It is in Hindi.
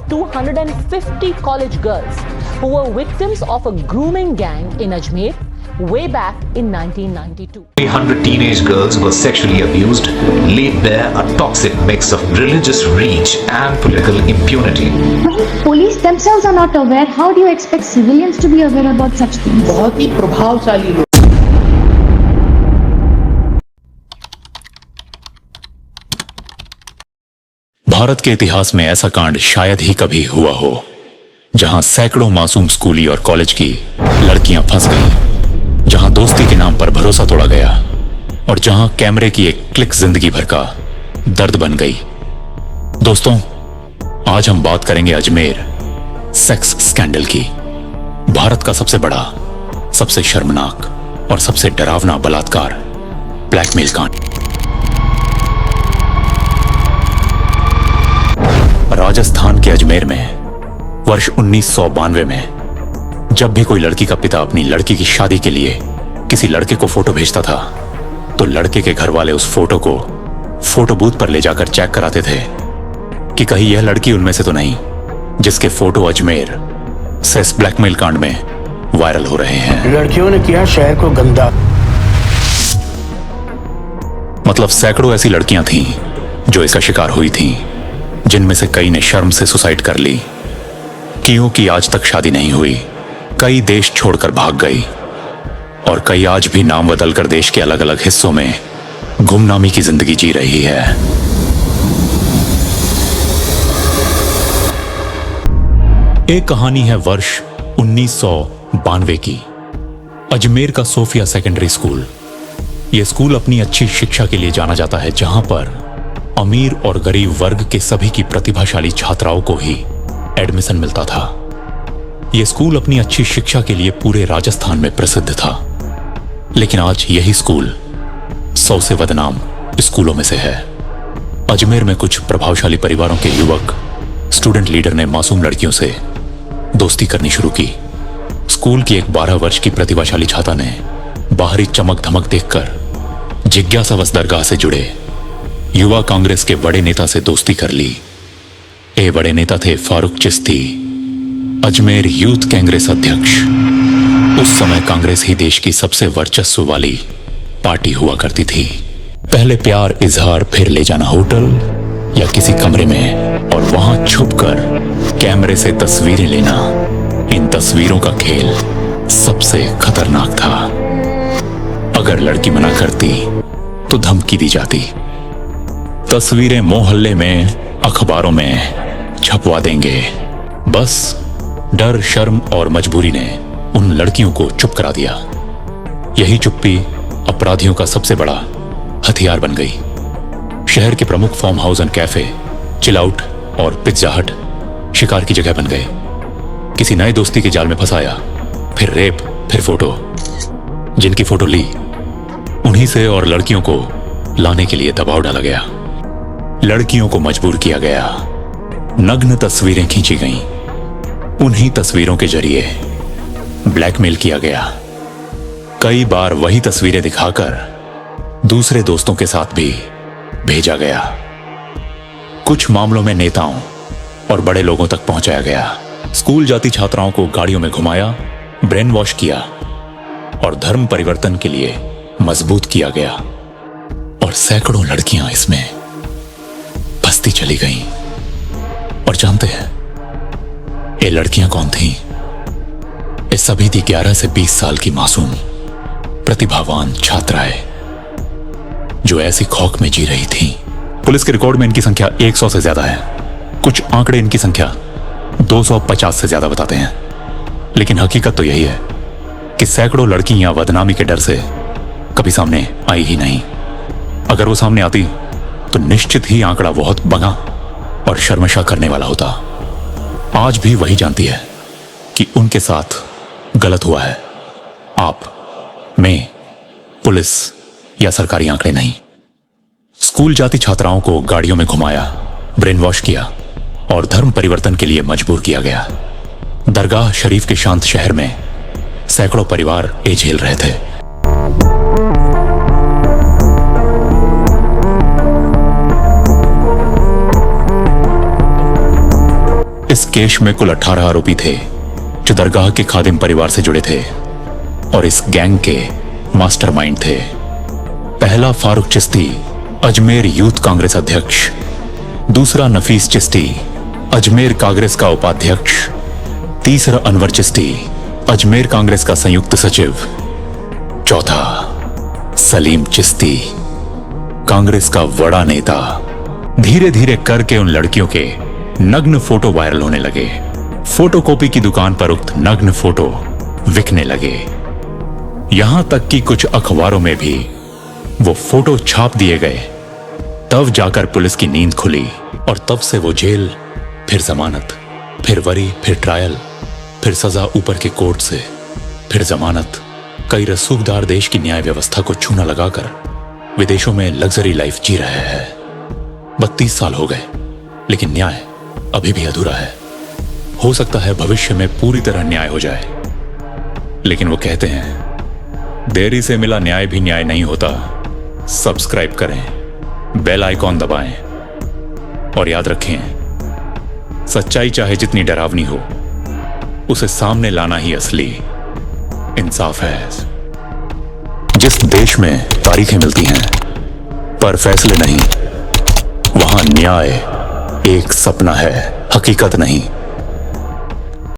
250 college girls who were victims of a grooming gang in Ajmer way back in 1992. 300 teenage girls were sexually abused, laid bare a toxic mix of religious reach and political impunity. Police themselves are not aware. How do you expect civilians to be aware about such things? बहुत ही प्रभावशाली लोग। भारत के इतिहास में ऐसा कांड शायद ही कभी हुआ हो जहां सैकड़ों मासूम स्कूली और कॉलेज की लड़कियां फंस गईं, जहां दोस्ती के नाम पर भरोसा तोड़ा गया और जहां कैमरे की एक क्लिक जिंदगी भर का दर्द बन गई। दोस्तों, आज हम बात करेंगे अजमेर सेक्स स्कैंडल की, भारत का सबसे बड़ा, सबसे शर्मनाक और सबसे डरावना बलात्कार ब्लैकमेल कांड। राजस्थान के अजमेर में वर्ष 1992 में जब भी कोई लड़की का पिता अपनी लड़की की शादी के लिए किसी लड़के को फोटो भेजता था तो लड़के के घर वाले उस फोटो को फोटो बूथ पर ले जाकर चेक कराते थे कि कहीं यह लड़की उनमें से तो नहीं जिसके फोटो अजमेर सेक्स ब्लैकमेल कांड में वायरल हो रहे हैं। लड़कियों ने किया शहर को गंदा। मतलब सैकड़ों ऐसी लड़कियां थीं जो इसका शिकार हुई थीं, जिनमें से कई ने शर्म से सुसाइड कर ली, क्योंकि आज तक शादी नहीं हुई, कई देश छोड़कर भाग गई और कई आज भी नाम बदलकर देश के अलग अलग हिस्सों में गुमनामी की जिंदगी जी रही है। एक कहानी है वर्ष 1992 की, अजमेर का सोफिया सेकेंडरी स्कूल। यह स्कूल अपनी अच्छी शिक्षा के लिए जाना जाता है, जहां पर अमीर और गरीब वर्ग के सभी की प्रतिभाशाली छात्राओं को ही एडमिशन मिलता था। यह स्कूल अपनी अच्छी शिक्षा के लिए पूरे राजस्थान में प्रसिद्ध था, लेकिन आज यही स्कूल 100 से बदनाम स्कूलों में से है। अजमेर में कुछ प्रभावशाली परिवारों के युवक स्टूडेंट लीडर ने मासूम लड़कियों से दोस्ती करनी शुरू की। स्कूल की एक 12 वर्ष की प्रतिभाशाली छात्रा ने बाहरी चमक धमक देखकर जिज्ञासावश दरगाह से जुड़े युवा कांग्रेस के बड़े नेता से दोस्ती कर ली। ये बड़े नेता थे फारूक चिश्ती, अजमेर यूथ कांग्रेस अध्यक्ष। उस समय कांग्रेस ही देश की सबसे वर्चस्व वाली पार्टी हुआ करती थी। पहले प्यार इजहार, फिर ले जाना होटल या किसी कमरे में और वहां छुपकर कैमरे से तस्वीरें लेना। इन तस्वीरों का खेल सबसे खतरनाक था। अगर लड़की मना करती तो धमकी दी जाती, तस्वीरें मोहल्ले में अखबारों में छपवा देंगे। बस डर, शर्म और मजबूरी ने उन लड़कियों को चुप करा दिया। यही चुप्पी अपराधियों का सबसे बड़ा हथियार बन गई। शहर के प्रमुख फार्म हाउस एंड कैफे, चिलआउट और पिज्जा हट शिकार की जगह बन गए। किसी नए दोस्ती के जाल में फंसाया, फिर रेप, फिर फोटो। जिनकी फोटो ली उन्हीं से और लड़कियों को लाने के लिए दबाव डाला गया। लड़कियों को मजबूर किया गया, नग्न तस्वीरें खींची गईं। उन्हीं तस्वीरों के जरिए ब्लैकमेल किया गया। कई बार वही तस्वीरें दिखाकर दूसरे दोस्तों के साथ भी भेजा गया। कुछ मामलों में नेताओं और बड़े लोगों तक पहुंचाया गया। स्कूल जाती छात्राओं को गाड़ियों में घुमाया, ब्रेन वॉश किया और धर्म परिवर्तन के लिए मजबूत किया गया। और सैकड़ों लड़कियां इसमें बस्ती चली गईं। और जानते हैं ये लड़कियां कौन थीं? ये सभी थी 11 से 20 साल की मासूम प्रतिभावान छात्राएं जो ऐसी खौफ में जी रही थीं। पुलिस के रिकॉर्ड में इनकी संख्या 100 से ज्यादा है। कुछ आंकड़े इनकी संख्या 250 से ज्यादा बताते हैं, लेकिन हकीकत तो यही है कि सैकड़ों लड़कियां बदनामी के डर से कभी सामने आई ही नहीं। अगर वो सामने आती तो निश्चित ही आंकड़ा बहुत बड़ा और शर्मशा करने वाला होता। आज भी वही जानती है कि उनके साथ गलत हुआ है। आप, मैं, पुलिस या सरकारी आंकड़े नहीं। स्कूल जाती छात्राओं को गाड़ियों में घुमाया, ब्रेन वॉश किया और धर्म परिवर्तन के लिए मजबूर किया गया। दरगाह शरीफ के शांत शहर में सैकड़ों परिवार ये झेल रहे थे। इस केस में कुल 18 आरोपी थे जो दरगाह के खादिम परिवार से जुड़े थे और इस गैंग के मास्टरमाइंड थे। पहला फारूक चिश्ती, अजमेर यूथ कांग्रेस अध्यक्ष। दूसरा नफीस चिश्ती, अजमेर कांग्रेस का उपाध्यक्ष। तीसरा अनवर चिश्ती, अजमेर कांग्रेस का संयुक्त सचिव। चौथा सलीम चिश्ती, कांग्रेस का बड़ा नेता। धीरे धीरे करके उन लड़कियों के नग्न फोटो वायरल होने लगे। फोटोकॉपी की दुकान पर उक्त नग्न फोटो बिकने लगे। यहां तक कि कुछ अखबारों में भी वो फोटो छाप दिए गए। तब जाकर पुलिस की नींद खुली और तब से वो जेल, फिर जमानत, फिर वरी, फिर ट्रायल, फिर सजा ऊपर के कोर्ट से, फिर जमानत। कई रसूखदार देश की न्याय व्यवस्था को चूना लगाकर विदेशों में लग्जरी लाइफ जी रहे हैं। 32 साल हो गए, लेकिन न्याय अभी भी अधूरा है। हो सकता है भविष्य में पूरी तरह न्याय हो जाए, लेकिन वो कहते हैं देरी से मिला न्याय भी न्याय नहीं होता। सब्सक्राइब करें, बेल आइकॉन दबाएं और याद रखें, सच्चाई चाहे जितनी डरावनी हो, उसे सामने लाना ही असली इंसाफ है। जिस देश में तारीखें मिलती हैं पर फैसले नहीं, वहां न्याय एक सपना है, हकीकत नहीं।